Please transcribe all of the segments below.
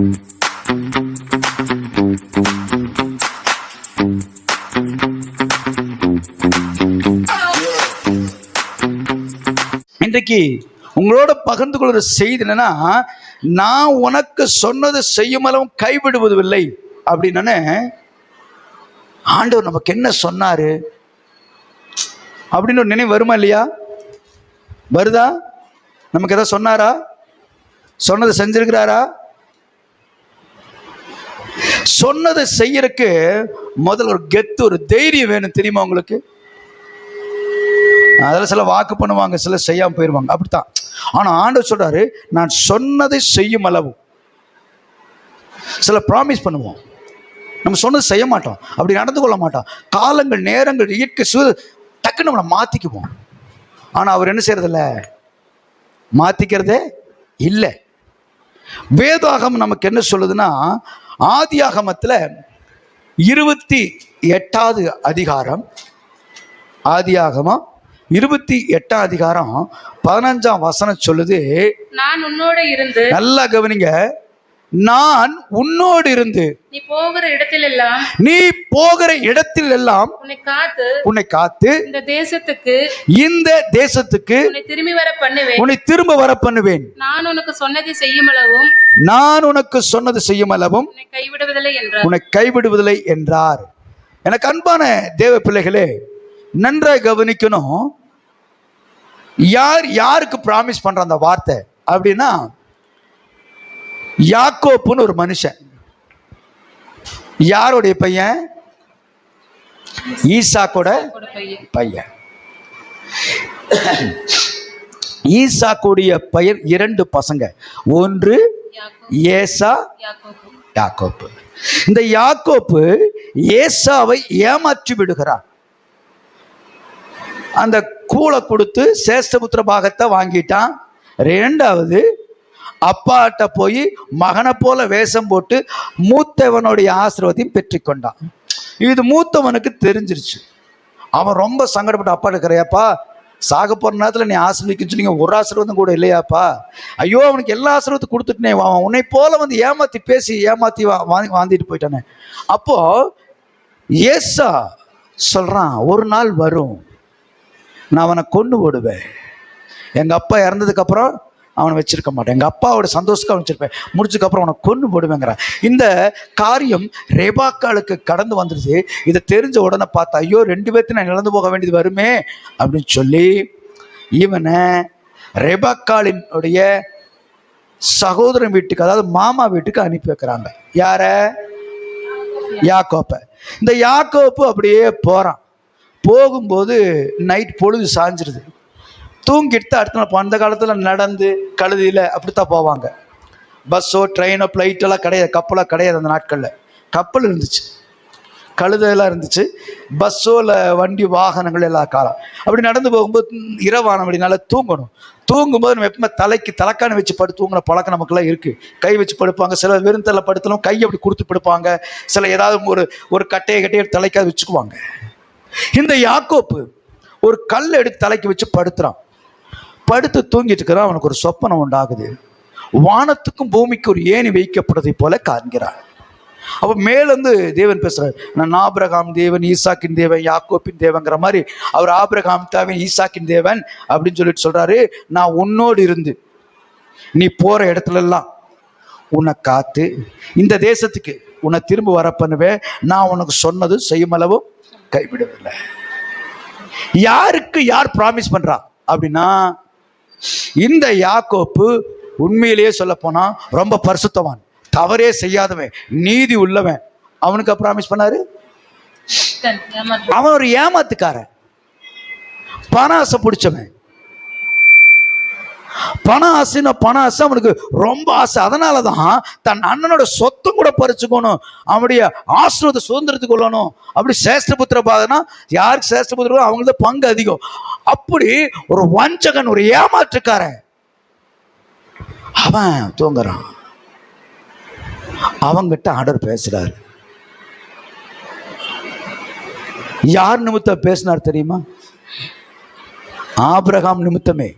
இன்றைக்கு உங்களோட பகிர்ந்து கொள்கிற செய்தி என்னன்னா, நான் உனக்கு சொன்னது செய்யும் அளவும் கைவிடுவதில்லை அப்படின்னு ஆண்டவர் நமக்கு என்ன சொன்னாரு அப்படின்னு ஒரு நினைவு வருமா இல்லையா? வருதா? நமக்கு எதாவது சொன்னாரா? சொன்னதை செஞ்சிருக்கிறாரா? சொன்னதை செய்யறதுக்கு முதல்ல ஒரு கெத்து, ஒரு தைரியம் வேணும். தெரியுமா உங்களுக்கு? அதில் சில வாக்கு பண்ணுவாங்க, சில செய்யாமல் போயிடுவாங்க, அப்படித்தான். ஆனால் ஆண்டவர் சொல்றாரு, நான் சொன்னதை செய்யும் அளவு. சில ப்ராமிஸ் பண்ணுவோம், நம்ம சொன்னது செய்ய மாட்டோம், அப்படி நடந்து கொள்ள மாட்டோம். காலங்கள், நேரங்கள், இயற்கை டக்குன்னு நம்மளை மாற்றிக்குவோம். ஆனால் அவர் என்ன செய்யறதில்ல, மாற்றிக்கிறதே இல்லை. வேதாகமம் நமக்கு என்ன சொல்லுதுன்னா, ஆதியாகமத்தில் 28வது அதிகாரம், ஆதியாகமம் 28ஆம் அதிகாரம் 15ஆம் வசனம் சொல்லுது, நான் உன்னோடு இருந்து, நல்லா கவனிங்க, நான் உன்னோடு இருந்து நீ போகிற இடத்தில் எல்லாம் உன்னை காத்து இந்த தேசத்துக்கு உன்னை திரும்ப வர பண்ணுவேன். நான் உனக்கு சொன்னதை செய்யும் அளவும் உன்னை கைவிடுவதில்லை என்றார். எனக்கு அன்பான தேவ பிள்ளைகளே, நன்றாக கவனிக்கணும். யாருக்கு பிராமிஸ் பண்ற அந்த வார்த்தை அப்படின்னா, யாக்கோப்புன்னு ஒரு மனுஷன். யாருடைய பையன்? ஈசாக்கோட பையன். ஈசாக்குடைய பையன் 2 பசங்க, ஒன்று ஏசா, யாக்கோப்பு. இந்த யாக்கோப்பு ஏசாவை ஏமாற்றி விடுகிறார். அந்த கூளை கொடுத்து சேஷ்டபுத்திர பாகத்தை வாங்கிட்டான். 2வது அப்பாட்ட போய் மகனை போல வேஷம் போட்டு மூத்தவனுடைய ஆசீர்வாதத்தையும் பெற்றுக்கொண்டான். இது மூத்தவனுக்கு தெரிஞ்சிருச்சு. அவன் ரொம்ப சங்கடப்பட்டு, அப்பா இருக்கிறையாப்பா, சாக போற நேரத்தில் நீ ஆசீர்வதிக்குன்னு சொன்னீங்க, ஒரு ஆசீர்வாதம் கூட இல்லையாப்பா, ஐயோ அவனுக்கு எல்லா ஆசீர்வாதத்தையும் கொடுத்துட்டுனே, அவன் உன்னை போல வந்து ஏமாத்தி பேசி ஏமாத்தி வாந்திட்டு போயிட்டானே. அப்போ ஏசா சொல்றான், ஒரு நாள் வரும், நான் அவனை கொண்டு போடுவேன். எங்கள் அப்பா இறந்ததுக்கு அப்புறம் அவனை வச்சிருக்க மாட்டேன், எங்கள் அப்பாவோட சந்தோஷத்துக்கு அவன் வச்சிருப்பேன், முடிச்சதுக்கப்புறம் அவனை கொண்டு போடுவேங்கிறான். இந்த காரியம் ரெபாக்காளுக்கு கடந்து வந்துடுது. இதை தெரிஞ்ச உடனே பார்த்தா, ஐயோ 2 பேர்த்து நான் இழந்து போக வேண்டியது வருமே அப்படின்னு சொல்லி இவனை ரெபாக்காளினுடைய சகோதரன் வீட்டுக்கு, அதாவது மாமா வீட்டுக்கு அனுப்பி வைக்கிறாங்க. யார? யாக்கோப்பை. இந்த யாக்கோப்பு அப்படியே போகிறான். போகும்போது நைட் பொழுது சாஞ்சிருது. தூங்கிட்டு அடுத்த நாள், அந்த காலத்தில் நடந்து கழுதியில் அப்படித்தான் போவாங்க. பஸ்ஸோ ட்ரெயினோ ஃப்ளைட்டெல்லாம் கிடையாது, கப்பலாக கிடையாது. அந்த நாட்களில் கப்பல் இருந்துச்சு, கழுதையெல்லாம் இருந்துச்சு, பஸ்ஸோ இல்லை வண்டி வாகனங்கள் எல்லாம் காலம். அப்படி நடந்து போகும்போது இரவான அப்படினால தூங்கணும். தூங்கும்போது நம்ம எப்பவுமே தலைக்கான வச்சு படுத்து தூங்கின பழக்கம் நமக்குலாம் இருக்குது. கை வச்சு படுப்பாங்க, சில வெறுந்தலை படுத்தலாம், கை அப்படி கொடுத்து படுப்பாங்க, சில ஏதாவது ஒரு கட்டையை தலைக்காக வச்சுக்குவாங்க. இந்த யாக்கோப்பு ஒரு கல் எடுத்து தலைக்கு வச்சு படுத்துறான். படுத்து தூங்கிட்டு இருக்கிறான். அவனுக்கு ஒரு சொப்பனம் உண்டாகுது. வானத்துக்கும் பூமிக்கு ஒரு ஏணி வைக்கப்படுவதை போல காண்கிறான். அப்போ மேலேருந்து தேவன் பேசுறாரு, நான் ஆபிரகாம் தேவன், ஈசாக்கின் தேவன், யாக்கோப்பின் தேவங்கிற மாதிரி அவர் ஆபிரகாம் தேவன், ஈசாக்கின் தேவன் அப்படின்னு சொல்லிட்டு சொல்றாரு, நான் உன்னோடு இருந்து நீ போற இடத்துல எல்லாம் உன்னை காத்து இந்த தேசத்துக்கு உன்னை திரும்ப வர பண்ணுவேன். நான் உனக்கு சொன்னது செய்யும் அளவும் கைவிடவில்லை. யாருக்கு யார் பிராமிஸ் பண்றா அப்படின்னா, இந்த யாக்கோப்பு உண்மையிலேயே சொல்ல போனா ரொம்ப பரிசுத்தவான், தவறே செய்யாதவன், நீதி உள்ளவன். அவனுக்கு பிராமிஸ் பண்ணாரு. அவன் ஒரு ஏமாத்துக்காரன், பண ஆசை பிடிச்சவன். பண ஆசை அவனுக்கு ரொம்ப ஆசை. அதனாலதான் தன் அண்ணனோட சொத்தும் கூட பறிச்சுக்கணும், அவனுடைய ஆசீர்வாத சுதந்திரத்துக்கு கொள்ளணும். அப்படி சேஷ்டபுத்திர பாகனா யாருக்கு சேஷ்டபுத்திரோ அவங்களது பங்கு அதிகம். அப்படி ஒரு வஞ்சகன், ஒரு ஏமாற்றுக்காரன். அவன் தூங்குறான். அவங்கிட்ட ஆண்டவர் பேசுறாரு. யார் நிமித்தம் பேசினார் தெரியுமா? ஆபிரகாம் நிமித்தமே.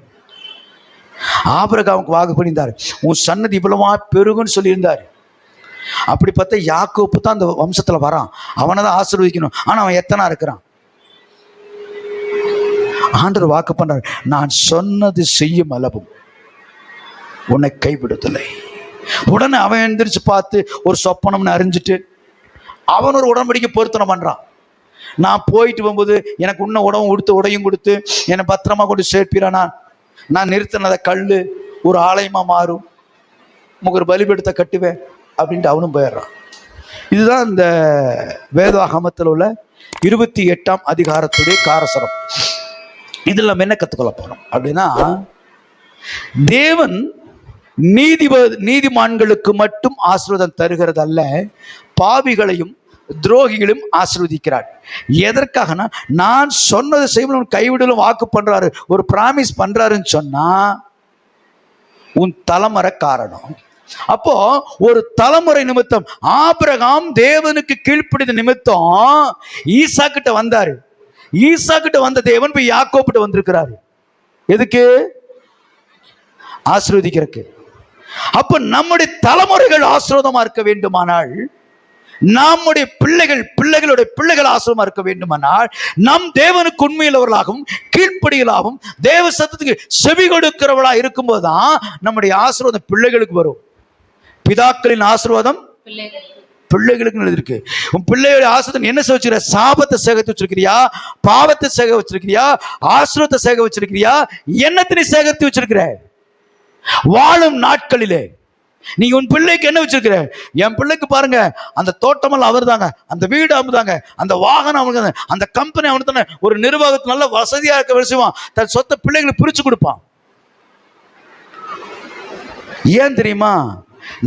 ஆபிரகாமுக்கு வாக்கு பண்ணியிருந்தார், உன் சன்னதி இவ்வளவா பெருகுன்னு சொல்லியிருந்தார். அப்படி பார்த்தா யாக்கோப்பு தான் அந்த வம்சத்துல வரான், அவனை தான் ஆசீர்வதிக்கணும். ஆனா அவன் எத்தனா இருக்கிறான். ஆண்டவர் வாக்கு பண்றார், நான் சொன்னது செய்யும் அளவும் உன்னை கைவிடுதலை. உடனே அவன் எந்திரிச்சு பார்த்து ஒரு சொப்பனம்னு அறிஞ்சிட்டு அவன் ஒரு உடன்படிக்கை பொருத்தனை பண்றான். நான் போயிட்டு போகும்போது எனக்கு உன்ன உடவும் கொடுத்து உடையும் கொடுத்து என்னை பத்திரமா கொண்டு சேர்ப்பிறானா, நான் நிறுத்தினத கல்லு ஒரு ஆலயமா மாறும், உனக்கு ஒரு பலிபீடத்தை கட்டுவேன் அப்படின்ட்டு அவனும் போயிடுறான். இதுதான் இந்த வேதாகமத்தில் உள்ள 28ஆம் அதிகாரத்துடைய காரசரம். இதில் நம்ம என்ன கற்றுக்கொள்ள போறோம் அப்படின்னா, தேவன் நீதிமான்களுக்கு மட்டும் ஆசீர்வாதம் தருகிறது அல்ல, பாவிகளையும் துரோகிகளையும் ஆசீர்வதிக்கிறார். எதற்காகனா, நான் சொன்னதை செய்யணும் கைவிடலும் வாக்கு பண்றாரு, ஒரு பிராமிஸ் பண்றாருன்னு சொன்னா உன் தலைமுறை காரணம். அப்போ ஒரு தலைமுறை நிமித்தம் ஆபிரகாம் தேவனுக்கு கீழ்ப்படிந்த நிமித்தம் ஈசா கிட்ட வந்தாரு. ஈசா கிட்ட வந்த தேவன் போய் யாக்கோபிட்ட வந்திருக்கிறாரு. எதுக்கு? ஆசீர்வதிக்கிறதுக்கு. அப்ப நம்முடைய தலைமுறைகள் ஆசீர்வாதமா இருக்க வேண்டுமானால், நம்முடைய பிள்ளைகளுடைய பிள்ளைகள் ஆசீர்வாதமா இருக்க வேண்டுமானால், நம் தேவனுக்கு உண்மையுள்ளவர்களாகவும் கீழ்ப்படிகளாகவும் தேவ சத்தத்துக்கு செவி கொடுக்கிறவர்களா இருக்கும்போதுதான் நம்முடைய ஆசீர்வாதம் பிள்ளைகளுக்கு வரும். பிதாக்களின் ஆசீர்வாதம் பிள்ளைகளுக்கு எழுதிருக்கு. உன் பிள்ளையோட ஆசீர்வாதம் என்ன செய்ய வச்சிருக்கிற? சாபத்தை சேகரித்து வச்சிருக்கிறியா? பாவத்தை சேக வச்சிருக்கிறியா? ஆசீர்வாதத்தை சேக வச்சிருக்கிறியா? என்னத்தினை சேகரித்து வச்சிருக்கிற? வாழும் நாட்களிலே நீ உன் பிள்ளைக்கு என்ன வச்சிருக்கிற? என் பிள்ளைக்கு பாருங்க, அந்த தோட்டமெல்லாம் அவர் தாங்க, அந்த வீடு அவனு தாங்க, அந்த வாகனம் அவனுக்கு தாங்க, அந்த கம்பெனி அவனு தானே, ஒரு நிர்வாகத்து நல்ல வசதியா இருக்க விஷயம் தன் சொத்தை பிள்ளைகளுக்கு பிரிச்சு கொடுப்பான். ஏன் தெரியுமா?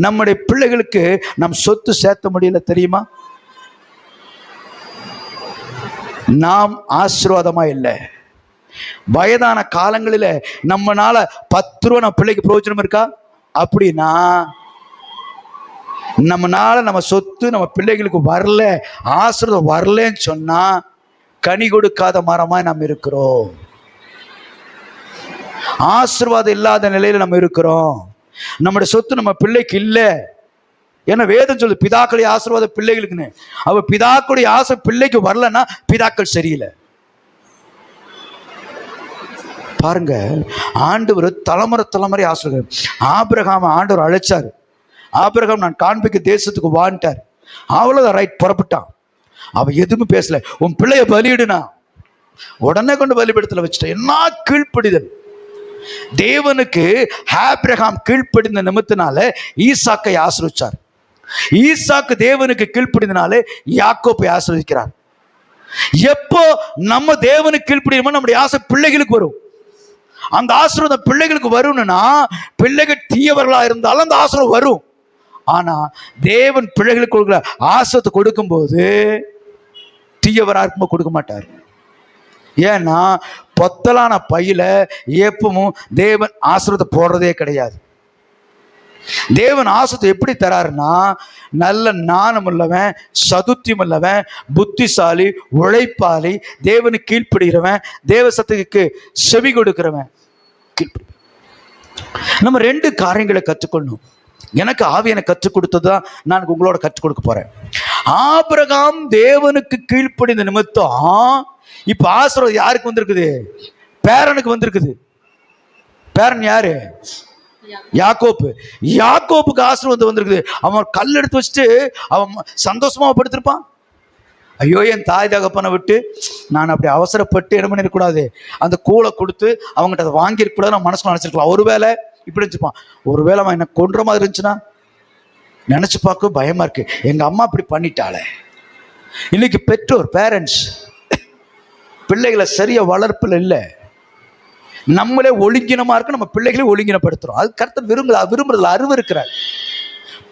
நம்முடைய பிள்ளைகளுக்கு நம் சொத்து சேர்த்த முடியல தெரியுமா? நாம் ஆசீர்வாதமா இல்லை. வயதான காலங்களில நம்மனால 10 ரூபா நம்ம பிள்ளைக்கு பிரயோஜனம் இருக்கா? அப்படின்னா நம்மனால நம்ம சொத்து நம்ம பிள்ளைகளுக்கு வரல, ஆசீர்வாதம் வரலன்னு சொன்னா கனி கொடுக்காத மரமா நம்ம இருக்கிறோம். ஆசீர்வாதம் இல்லாத நிலையில நம்ம இருக்கிறோம். நம்முடைய சொத்து நம்ம பிள்ளைக்கு இல்லை. ஏன்னா வேதம் சொல்லுது பிதாக்களுடைய ஆசீர்வாதம் பிள்ளைகளுக்குன்னு. அவ பிதாக்களுடைய ஆசை பிள்ளைக்கு வரலன்னா பிதாக்கள் சரியில்லை. பாருங்க, ஆண்டவர் தலைமுறை ஆசீர்வாதம். ஆபிரகாம் ஆண்டவர் அழைச்சாரு. ஆபிரகாம் நான் காண்பிக்க தேசத்துக்கு வான்ட்டார். அவ்வளவுதான், ரைட், புறப்பட்டான். அவ எதுவுமே பேசல. உன் பிள்ளைய பலியிடுனா உடனே கொண்டு பலிபீடத்துல வச்சுட்ட. என்ன கீழ்ப்படிதல்! தேவனுக்கு ஆபிரகாம் கீழ்ப்படிந்த நிமித்தனால ஈசாக்கை ஆசீர்வதிச்சார். ஈசாக்கு தேவனுக்கு கீழ்ப்படிந்தனாலே யாக்கோபை ஆசீர்வதிக்கிறார். எப்போ நம்ம தேவனுக்கு கீழ்ப்படியுமோ நம்முடைய ஆசை பிள்ளைகளுக்கு வரும். அந்த ஆசீர்வாதம் பிள்ளைகளுக்கு வரும்னா, பிள்ளைகள் தீயவர்களா இருந்தாலும் அந்த ஆசீர்வாதம் வரும். ஆனா தேவன் பிள்ளைகளுக்கு கொடுக்கிற ஆசீர்வாதத்தை கொடுக்கும்போது தீயவரா இருக்கும்போது கொடுக்க மாட்டார். ஏன்னா பொத்தலான பையில எப்பவும் தேவன் ஆசீர்வாதத்தை போடுறதே கிடையாது. தேவன் ஆசீர்வாதத்தை எப்படி தராருன்னா, நல்ல ஞானம் உள்ளவன், சதுத்தியம் உள்ளவன், புத்திசாலி, உழைப்பாளி, தேவனுக்கு கீழ்ப்படுகிறவன், தேவ சத்துக்கு செவி கொடுக்கிறவன். நம்ம 2 காரியங்களை கற்றுக்கொள்ளணும். எனக்கு ஆவியனை கற்றுக் கொடுத்ததுதான் நான் உங்களோட கற்றுக் கொடுக்க போறேன். ஆபிரகாம் தேவனுக்கு கீழ்ப்படிந்த நிமித்தம் இப்ப ஆசீர்வாதம் யாருக்கு வந்திருக்குது? பேரனுக்கு வந்திருக்குது. பேரன் யாரு? யாக்கோப்பு. யாக்கோப்புக்கு ஆசீர்வாதம் வந்திருக்குது. அவன் கல் எடுத்து வச்சுட்டு அவன் சந்தோஷமா படுத்திருப்பான். ஐயோ, என் தாய் தகப்பனை விட்டு நான் அப்படி அவசரப்பட்டு என்ன பண்ணிருக்கூடாது, அந்த கூளை கொடுத்து அவங்ககிட்ட அதை வாங்கியிருக்கூடாது நான் மனசுல நினைச்சிருக்கலாம். ஒருவேளை இப்படி இருந்துச்சுப்பான். ஒருவேளை அவன் என்ன கொன்ற மாதிரி இருந்துச்சுன்னா நினைச்சு பார்க்க பயமா இருக்கு. எங்க அம்மா அப்படி பண்ணிட்டாளே. இன்னைக்கு பெற்றோர், பேரண்ட்ஸ் பிள்ளைகளை சரியா வளர்ப்புல இல்லை. நம்மளே ஒழுங்கினமா இருக்கு, நம்ம பிள்ளைகளே ஒழுங்கினப்படுத்துறோம். அது கர்த்தர் விரும்புறதுல அறிவு இருக்கிறார்.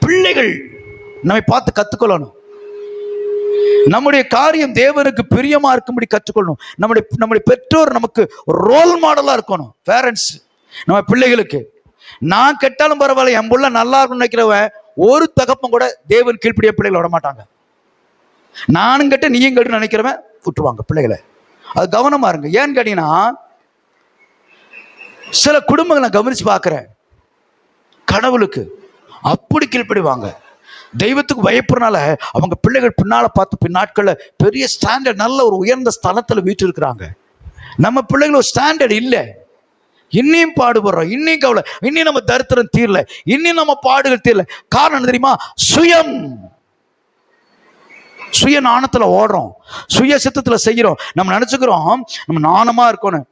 பிள்ளைகள் நம்மை பார்த்து கத்துக்கொள்ளணும். நம்முடைய காரியம் தேவனுக்கு பிரியமா இருக்கும்படி கற்றுக்கொள்ளணும். நம்முடைய பெற்றோர் நமக்கு ரோல் மாடலா இருக்கணும். பேரண்ட்ஸ் நம்ம பிள்ளைகளுக்கு. நான் கெட்டாலும் பரவாயில்ல, என் புள்ள நல்லா இருக்கும்னு நினைக்கிறவன் ஒரு தகப்பம் கூட தேவன் கீழ்ப்படிய பிள்ளைகளை விட மாட்டாங்க. நானும் கெட்ட நீயும் கெட்டு நினைக்கிறவன் விட்டுருவாங்க பிள்ளைகளை. அது கவனமா இருங்க. ஏன்னு கேட்டீங்கன்னா, சில குடும்பங்களை நான் கவனிச்சு பார்க்கிறேன், கடவுளுக்கு அப்படி கீழ்ப்படிவாங்க, தெய்வத்துக்கு பயப்படுறனால அவங்க பிள்ளைகள் பின்னால பார்த்து பின்னாட்கள்ல பெரிய ஸ்டாண்டர்ட், நல்ல ஒரு உயர்ந்த ஸ்தலத்துல வீட்டு இருக்கிறாங்க. நம்ம பிள்ளைகள் ஒரு ஸ்டாண்டர்ட் இல்லை. இன்னியும் பாடுபடுறோம், இன்னும் கவலை, இன்னும் நம்ம தரித்திரம் தீரல, இன்னும் நம்ம பாடுகள் தீரல. காரணம் என்ன தெரியுமா? சுய நாணத்துல ஓடுறோம், சுய சித்தத்துல செய்யறோம். நம்ம நினைச்சுக்கிறோம் நம்ம நாணமா இருக்கணும்.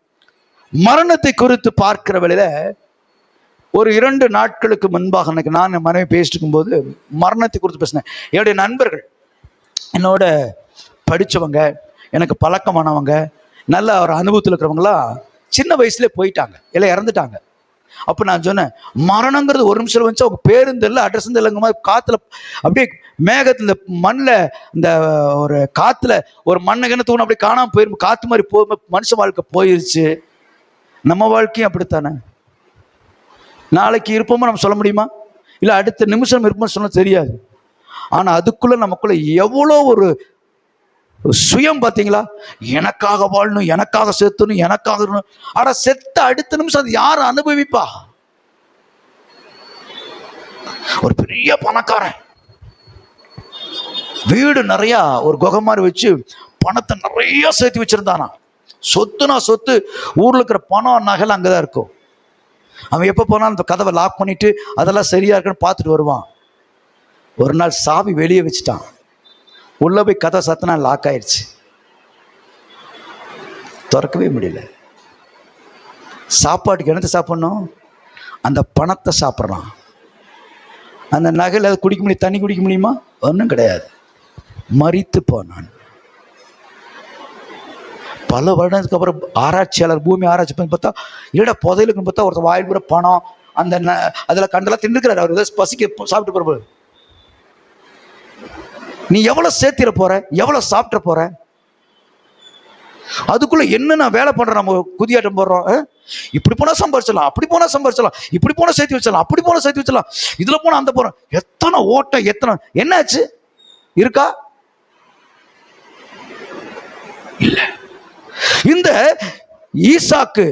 மரணத்தை குறித்து பார்க்கிற வேளையில ஒரு 2 நாட்களுக்கு முன்பாக எனக்கு நான் என் மனைவி பேசிட்டு இருக்கும்போது மரணத்தை குறித்து பேசினேன். என்னுடைய நண்பர்கள், என்னோட படித்தவங்க, எனக்கு பழக்கமானவங்க, நல்ல ஒரு அனுபவத்தில் இருக்கிறவங்களா சின்ன வயசுல போயிட்டாங்க, எல்லாம் இறந்துட்டாங்க. அப்போ நான் சொன்னேன், மரணங்கிறது ஒரு நிமிஷம் வந்துச்சு, அவங்க பேரும் தெரியல, அட்ரஸும் தெரியலங்க மாதிரி காற்றுல அப்படியே மேகத்தில் இந்த மண்ணில் இந்த ஒரு காற்றுல ஒரு மண்ணை கிணத்து தூண் அப்படி காணாமல் போயிரும், காற்று மாதிரி போகும்போது மனுஷ வாழ்க்கை போயிருச்சு. நம்ம வாழ்க்கையும் அப்படித்தானே. நாளைக்கு இருப்போமோ நம்ம சொல்ல முடியுமா? இல்லை அடுத்த நிமிஷம் இருப்போம்னு சொன்ன தெரியாது. ஆனால் அதுக்குள்ளே நமக்குள்ளே எவ்வளோ ஒரு சுயம் பார்த்தீங்களா? எனக்காக வாழணும், எனக்காக செத்தணும், எனக்காக இருக்கணும். ஆனா செத்த அடுத்த நிமிஷம் அது யார் அனுபவிப்பா? ஒரு பெரிய பணக்காரன் வீடு நிறைய ஒரு குகை மாதிரி வச்சு பணத்தை நிறைய சேர்த்து வச்சிருந்தானா. சொத்துனா சொத்து, ஊர்ல இருக்கிற பணம் நகல் அங்கதான் இருக்கும். அவன் எப்ப போனாலும் அந்த கதவை லாக் பண்ணிட்டு அதெல்லாம் சரியா இருக்குன்னு பார்த்துட்டு வருவான். ஒரு நாள் சாவி வெளியே வச்சுட்டான், உள்ள போய் கதை சத்தனா லாக் ஆயிடுச்சு, திறக்கவே முடியல. சாப்பாட்டுக்கு என்னத்தை சாப்பிடணும்? அந்த பணத்தை சாப்பிட்றான். அந்த நகையில் அதை குடிக்க முடியும், தண்ணி குடிக்க முடியுமா? ஒன்றும் கிடையாது. மரித்து போனான். பல வருடத்துக்கு அப்புறம் ஆராய்ச்சியாளர் பூமி ஆராய்ச்சி பண்ணி பார்த்தா, இல்லடா புதையலுக்குன்னு பார்த்தா ஒருத்தர் வாயில் பூரா பணம், அந்த அதில் கண்டெல்லாம் தின்னுக்கிறார். அவர் ஏதாவது பசிக்க சாப்பிட்டு போகிற. நீ எவ்வளவு சேர்த்திட போற, எவ்வளவு சாப்பிட போற? அதுக்குள்ள என்ன நான் வேலை பண்றேன், நம்ம குதியாட்டம் போடுறோம். இப்படி போனா சம்பாரிச்சலாம், அப்படி போனா சம்பாரிச்சலாம், இப்படி போனா சேர்த்து வச்சலாம், அப்படி போனா சேர்த்து வச்சலாம், இதுல போனா அந்த போறோம். எத்தனை ஓட்டம், எத்தனை என்னாச்சு இருக்கா? இல்ல. இந்த ஈசாக்கு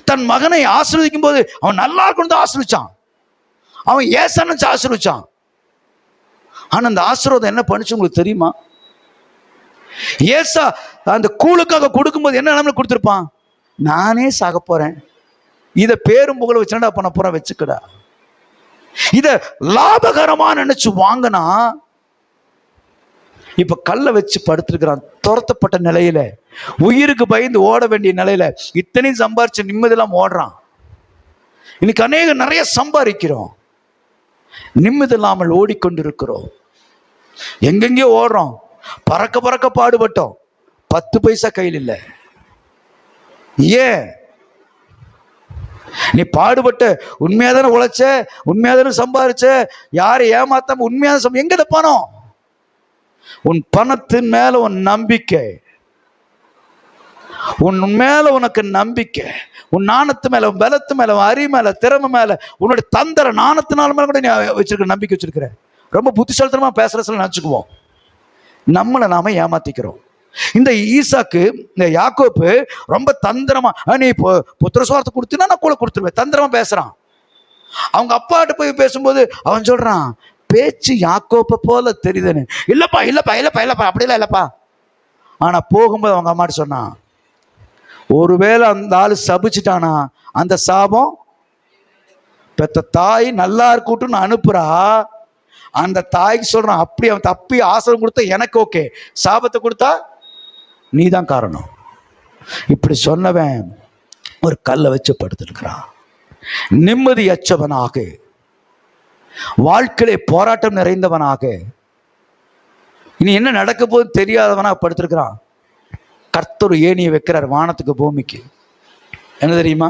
தன் மகனை ஆசீர்வதிக்கும் போது அவன் நல்லா இருக்கணும் ஆசீர்வதிச்சான், அவன் ஏசான்னு ஆசீர்வதிச்சான். ஆனா அந்த ஆசீர்வாதம் என்ன பண்ணுச்சு உங்களுக்கு தெரியுமா? ஏசா அந்த கூழுக்காக கொடுக்கும்போது என்ன நிலைமையில கொடுத்துருப்பான்? நானே சாக போறேன், இத பேரும் புகழ வச்சுடா பண்ண போறேன், வச்சுக்கடா. இத லாபகரமா நினைச்சு வாங்கினா இப்ப கல்ல வச்சு படுத்திருக்கிறான். துரத்தப்பட்ட நிலையில, உயிருக்கு பயந்து ஓட வேண்டிய நிலையில, இத்தனையும் சம்பாரிச்சு நிம்மதியெல்லாம் ஓடுறான். இன்னைக்கு அநேக நிறைய சம்பாதிக்கிறோம், நிம்மதி இல்லாமல் ஓடிக்கொண்டிருக்கிறோம். எங்கெங்கயோ ஓடுறோம், பறக்க பறக்க பாடுபட்டோம், 10 பைசா கையில் இல்லை. ஏன்? நீ பாடுபட்ட, உண்மையாதான உழைச்ச, உண்மையாதான சம்பாரிச்ச, யாரை ஏமாத்தாம உண்மையான எங்கத பணம்? உன் பணத்தின் மேல உன் நம்பிக்கை, உன் மேல உனக்கு நம்பிக்கை, உன் நாணத்து மேல, உன் பலத்து மேல, உன் அறிவு மேல, திறமை மேல, உன்னுடைய தந்திர நாணத்தினால மேல கூட நீ வச்சிருக்க நம்பிக்கை வச்சிருக்கிற. ரொம்ப புத்திசாலித்தனமா பேசுற சொல்ல நினைச்சுக்குவோம், நம்மளை நாம ஏமாத்திக்கிறோம். இந்த ஈசாக்கு, இந்த யாக்கோப்பு ரொம்ப தந்திரமா, நீ இப்போ புத்திர சுவார்த்தை கொடுத்தீங்கன்னா நான் கூட கொடுத்துருவேன், தந்திரமா பேசுறான். அவங்க அப்பாட்ட போய் பேசும்போது அவன் சொல்றான், பேச்சு யாக்கோப்பை போல தெரியுதுன்னு. இல்லப்பா இல்லப்பா இல்லப்பா இல்லப்பா அப்படிலாம் இல்லப்பா. ஆனா போகும்போது அவங்க அம்மாட்ட சொன்னான், ஒருவேளை அந்த ஆளு சபிச்சுட்டானா அந்த சாபம் பெத்த தாய் நல்லா இருக்கட்டும் அனுப்புறா, அந்த தாய்க்கு சொல்றான், அப்படி அவன் தப்பி ஆசிரம் கொடுத்தா எனக்கு ஓகே, சாபத்தை கொடுத்தா நீ தான் காரணம். இப்படி சொன்னவன் ஒரு கல்லை வச்சு படுத்திருக்கிறான். நிம்மதியற்றவனாக, வாழ்க்கையிலே போராட்டம் நிறைந்தவனாக, இனி என்ன நடக்க போது தெரியாதவனாக படுத்திருக்கிறான். கர்த்தர் ஏணியை வைக்கிறார் வானத்துக்கு பூமிக்கு. என்ன தெரியுமா?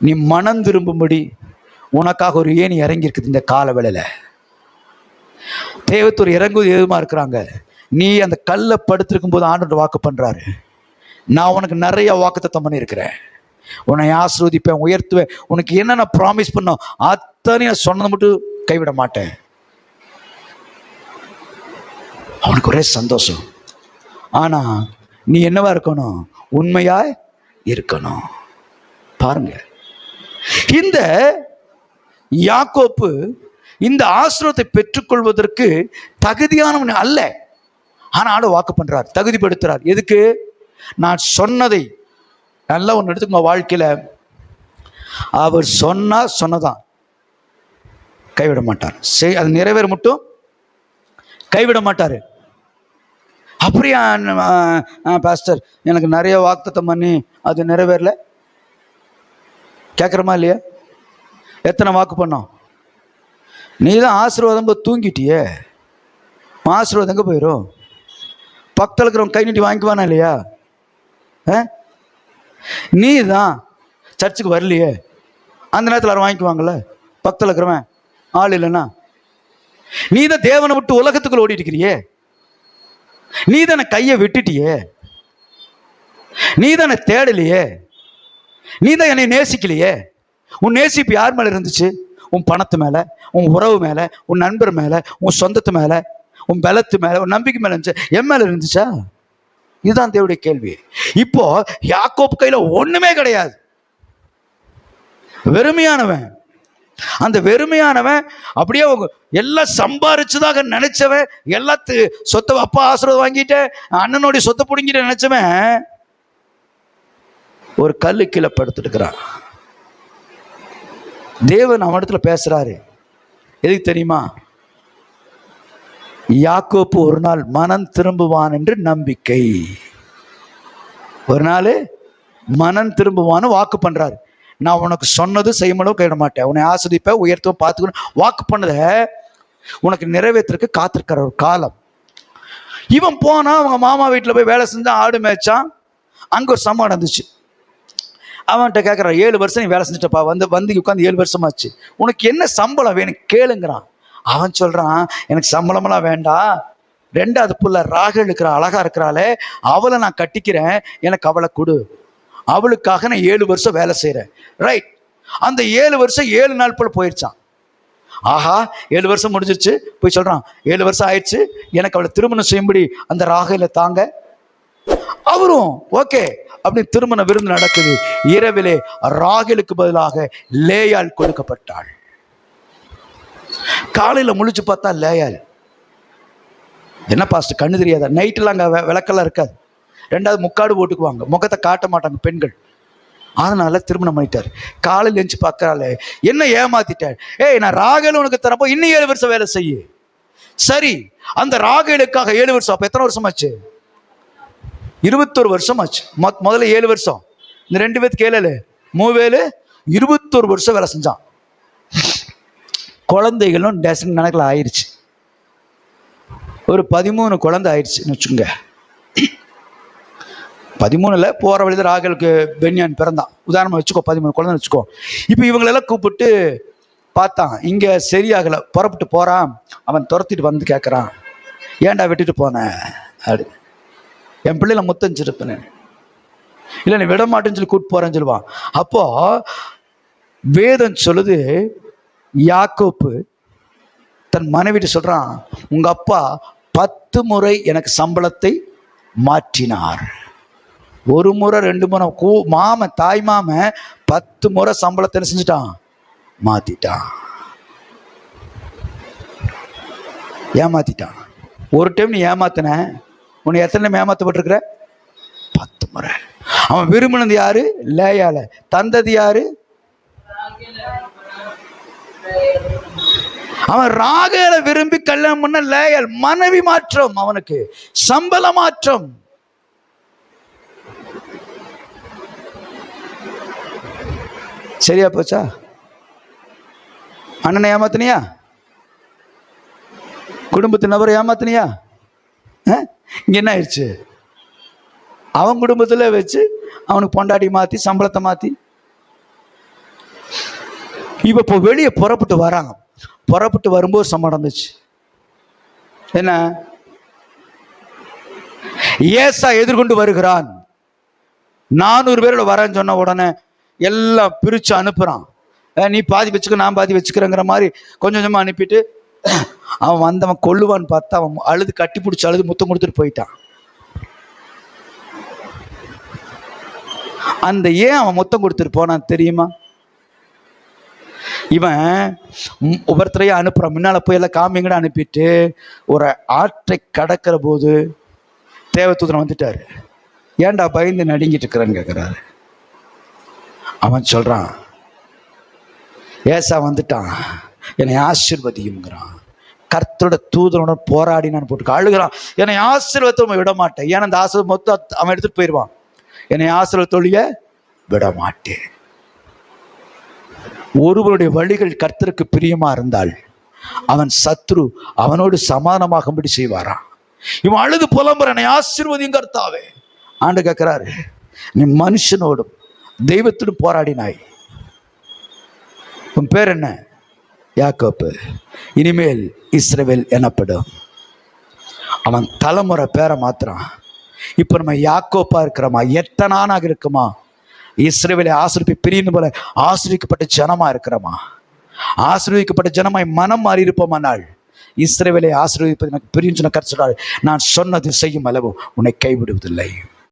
நீ மனம் திரும்பும்படி உனக்காக ஒரு ஏணி இறங்கி இருக்குது. இந்த கால வேளையில தேவத்தூர் இறங்குவது எதுமா இருக்கிறாங்க. நீ அந்த கல்லை படுத்திருக்கும் போது ஆண்டவர் வாக்கு பண்றாரு, நான் உனக்கு நிறைய வாக்குத்தத்தம் பண்ணியிருக்கிறேன், உன்னை ஆசீர்வதிப்பேன், உயர்த்துவேன், உனக்கு என்னென்ன ப்ராமிஸ் பண்ணோம் அத்தனையும் சொன்னதை மட்டும் கைவிட மாட்டேன். அவனுக்கு ஒரே சந்தோஷம். ஆனா நீ என்னவா இருக்கணும்? உண்மையாய் இருக்கணும். பாருங்க, இந்த யாக்கோப்பு இந்த ஆசீர்வாதத்தை பெற்றுக்கொள்வதற்கு தகுதியானவன் அல்ல. ஆனாலும் வாக்கு பண்றார், தகுதிப்படுத்துறார். எதுக்கு? நான் சொன்னதை நல்லா ஒன்று எடுத்துக்கோங்க வாழ்க்கையில. அவர் சொன்னதான் கைவிட மாட்டார். அது நிறைவேற மட்டும் கைவிட மாட்டாரு. அப்படியா பாஸ்டர், எனக்கு நிறைய வாக்குத்தத்தம் பண்ணி அது நிறைவேறல கேட்குறமா இல்லையா? எத்தனை வாக்கு பண்ணோம்? நீ தான் ஆசீர்வாதம் போய் தூங்கிட்டியே, ஆசீர்வாதம் எங்கே போயிடும்? பக்கத்தில் இருக்கிறவங்க கை நீட்டி வாங்கிக்குவானா இல்லையா? நீ தான் சர்ச்சுக்கு வரலையே, அந்த நேரத்தில் யாரும் வாங்கிக்குவாங்கள்ல? பக்கத்தில் இருக்கிறவன் ஆள் இல்லைன்னா. நீ தான் தேவனை விட்டு உலகத்துக்குள்ள ஓடிட்டு இருக்கிறியே, நீ தானே கையை விட்டுட்டியே, நீ தானே தேடலையே, நீ தான் என்னை நேசிக்கலையே. உன் நேசிப்பு யார் மேல இருந்துச்சு? உன் பணத்து மேல, உன் உறவு மேல, உன் நண்பர் மேல, உன் சொந்தத்து மேல, உன் பலத்து மேல, உன் நம்பிக்கை மேல இருந்துச்சு, என் மேல இருந்துச்சா? இதுதான் தேவனுடைய கேள்வி. இப்போ யாக்கோப்பு கையில ஒண்ணுமே கிடையாது, வெறுமையானவன். அந்த வெறுமையானவன் அப்படியே எல்லாம் சம்பாரிச்சுதாக நினைச்சவன், எல்லாத்து சொத்தை அப்பா ஆசீர்வாதம் வாங்கிட்டு அண்ணனுடைய சொத்தை பிடிங்கிட்டு நினைச்சவன் ஒரு கல்லு கீழே படுத்துட்டுக்கிறான். தேவன் அவன் இடத்துல பேசுறாரு. எதுக்கு தெரியுமா? யாக்கோப்பு ஒரு நாள் மனம் திரும்புவான் என்று நம்பிக்கை. ஒரு நாள் மனம் திரும்புவான்னு வாக்கு பண்றாரு. நான் உனக்கு சொன்னது செய்யமளவு கைவிட மாட்டேன், உன்னை ஆஸ்வதிப்பேன், உயர்த்துவேன், பார்த்துக்கணும். வாக்கு பண்ணத உனக்கு நிறைவேற்றிருக்கு காத்திருக்கிற ஒரு காலம். இவன் போனா அவங்க மாமா வீட்டில் போய் வேலை செஞ்சான், ஆடு மேய்ச்சான். அங்கே ஒரு சம்பவம் நடந்துச்சு. அவன்கிட்ட கேட்குறான், 7 வருஷம் நீ வேலை செஞ்சுட்டப்பா, வந்து உட்காந்து 7 வருஷமாச்சு, உனக்கு என்ன சம்பளம் வேணும் கேளுங்கிறான். அவன் சொல்றான், எனக்கு சம்பளமெல்லாம் வேண்டாம், 2வது புள்ள ராகேல் இருக்கிற அழகா இருக்கிறாளே, அவளை நான் கட்டிக்கிறேன், எனக்கு அவளை கொடு, அவளுக்காக நான் 7 வருஷம் வேலை செய்கிறேன். ரைட். அந்த 7 வருஷம் 7 நாள் போல போயிடுச்சான். ஆஹா, 7 வருஷம் முடிஞ்சிருச்சு. போய் சொல்றான், 7 வருஷம் ஆயிடுச்சு, எனக்கு அவளை திருமணம் செய்யும்படி அந்த ராகேல தாங்க. அவரும் ஓகே அப்படி திருமண விருந்து நடக்குது. இரவிலே ராகேலுக்கு பதிலாக லேயாள் கொடுக்கப்பட்டாள். காலையில முழிச்சு பார்த்தா லேயாள். என்ன பாஸ்டர் கண்ணு தெரியாதா? நைட்டுலாம் அங்கே விளக்கெல்லாம் இருக்காது. 2வது முக்காடு போட்டுக்குவாங்க, முகத்தை காட்ட மாட்டாங்க பெண்கள். அதனால திருமணம் பண்ணிட்டார். காலையில் எழுந்து பார்க்கறாள், என்ன ஏமாத்திட்டாள். ஏய், நான் ராகேல் உனக்கு தரப்போ இன்னும் 7 வருஷம் வேலை செய்ய. சரி, அந்த ராகேலுக்காக 7 வருஷம். அப்போ எத்தனை வருஷம் ஆச்சு? 21 வருஷம் ஆச்சு. முதல்ல 7 வருஷம், இந்த 2 பேருக்கு 7 3 21 வருஷம் வேலை செஞ்சான். குழந்தைகளும் டசன் கணக்கில் ஆயிடுச்சு. ஒரு 13 குழந்தை ஆயிடுச்சுன்னு வச்சுங்க. 13ல் போகிற வழியில் ராகேலுக்கு பென்யான் பிறந்தான். உதாரணமாக வச்சுக்கோ, 13 குழந்தை வச்சுக்கோ. இப்போ இவங்களெல்லாம் கூப்பிட்டு பார்த்தான், இங்கே சரியாகலை, புறப்பட்டு போகிறான். அவன் துரத்திட்டு வந்து கேட்குறான், ஏன்டா விட்டுட்டு போனேன் அப்படி. என் பிள்ளைல முத்தஞ்சிருப்பேன், இல்லை நீ விட மாட்டேன்னு சொல்லி கூப்பிட்டு போகிறேன்னு சொல்லுவான். அப்போ வேதம் சொல்லுது, யாக்கோப்பு தன் மனைவிட்டு சொல்கிறான், உங்கள் அப்பா 10 முறை எனக்கு சம்பளத்தை மாற்றினார். 1 முறை 2 முறை மாமன் தாய் மாமன் 10 முறை சம்பளத்தை என்ன செஞ்சுட்டான்? மாத்திட்டான், ஏமாத்திட்டான். ஒரு டைம் நீ ஏமாத்தின, உன்னை எத்தனை டைம் ஏமாத்தப்பட்டிருக்கிற? 10 முறை. அவன் விரும்பினது யாரு? லேயால. தந்தது யாரு? அவன் ராகேலை விரும்பி கல்யாணம் பண்ண லேயால். மனைவி மாற்றம், அவனுக்கு சம்பள மாற்றம். சரியா போச்சா? அண்ணனை ஏமாத்தினியா? குடும்பத்தின் நபரை ஏமாத்தினியா? இங்க என்ன ஆயிடுச்சு? அவன் குடும்பத்துல வச்சு அவனுக்கு பொண்டாடி மாத்தி சம்பளத்தை மாத்தி. இப்போ வெளியே புறப்பட்டு வராங்க. புறப்பட்டு வரும்போது சம்பளம் நடந்துச்சு. என்ன? ஏசா எதிர்கொண்டு வருகிறான். 400 பேரோட வரேன்னு சொன்ன உடனே எல்லாம் பிரிச்சு அனுப்புறான். நீ பாதி வச்சுக்க, நான் பாதி வச்சுக்கிறேங்கிற மாதிரி கொஞ்சம் கொஞ்சமா அனுப்பிட்டு அவன் வந்தவன் கொல்லுவான்னு பார்த்தா அவன் அழுது கட்டி பிடிச்சி அழுது முத்தம் கொடுத்துட்டு போயிட்டான். அந்த ஏன் அவன் முத்தம் கொடுத்துட்டு போனான் தெரியுமா? இவன் ஒவ்வொருத்தரையும் அனுப்புறான், முன்னால போய் எல்லாம் காமிங்கன்னு அனுப்பிட்டு ஒரு ஆற்றை கடக்கிற போது தேவதூதன் வந்துட்டாரு. ஏன்டா பயந்து நடுங்கிட்டு இருக்கிறான்னு கேட்கிறாரு. அவன் சொல்றான், ஏசா வந்துட்டான், என்னை ஆசீர்வதியுங்கிறான். கர்த்தரோட தூதனோட போராடினான்னு போட்டு அழுகிறான், என்னை ஆசீர்வாதத்தை விட மாட்டேன். ஏன்னா அந்த ஆசீர்வாதம் மொத்தம் அவன் எடுத்துட்டு போயிடுவான். என்னை ஆசீர்வாதத்தொழிய விட மாட்டேன். ஒருவருடைய வழிகள் கர்த்தருக்கு பிரியமா இருந்தால் அவன் சத்ரு அவனோடு சமாதானமாகும்படி செய்வாராம். இவன் அழுது புலம்புற, என்னை ஆசீர்வதியும் கர்த்தாவே. ஆண்டு கேட்கிறாரு, நீ மனுஷனோடும் தெய்வத்தோடும் போராடினாய், உன் பேர் என்ன? யாக்கோப்பு, இனிமேல் இஸ்ரவேல் எனப்படும். அவன் தலைமுறை பேரை மாத்திரான். இப்ப நம்ம யாக்கோப்பா இருக்கிறோமா, எத்தனானாக இருக்குமா, இஸ்ரவேலை ஆசிரிப்பை பிரியும் போல ஆசிரியக்கப்பட்ட ஜனமா இருக்கிறோமா, ஆசீர்வதிக்கப்பட்ட ஜனமாய் மனம் மாறி இருப்போமானால் இஸ்ரவேலை ஆசீர்வதிப்பது எனக்கு பிரியும் சொன்ன கர்த்தர், நான் சொன்னது செய்யும் அளவு உன்னை கைவிடுவதில்லை.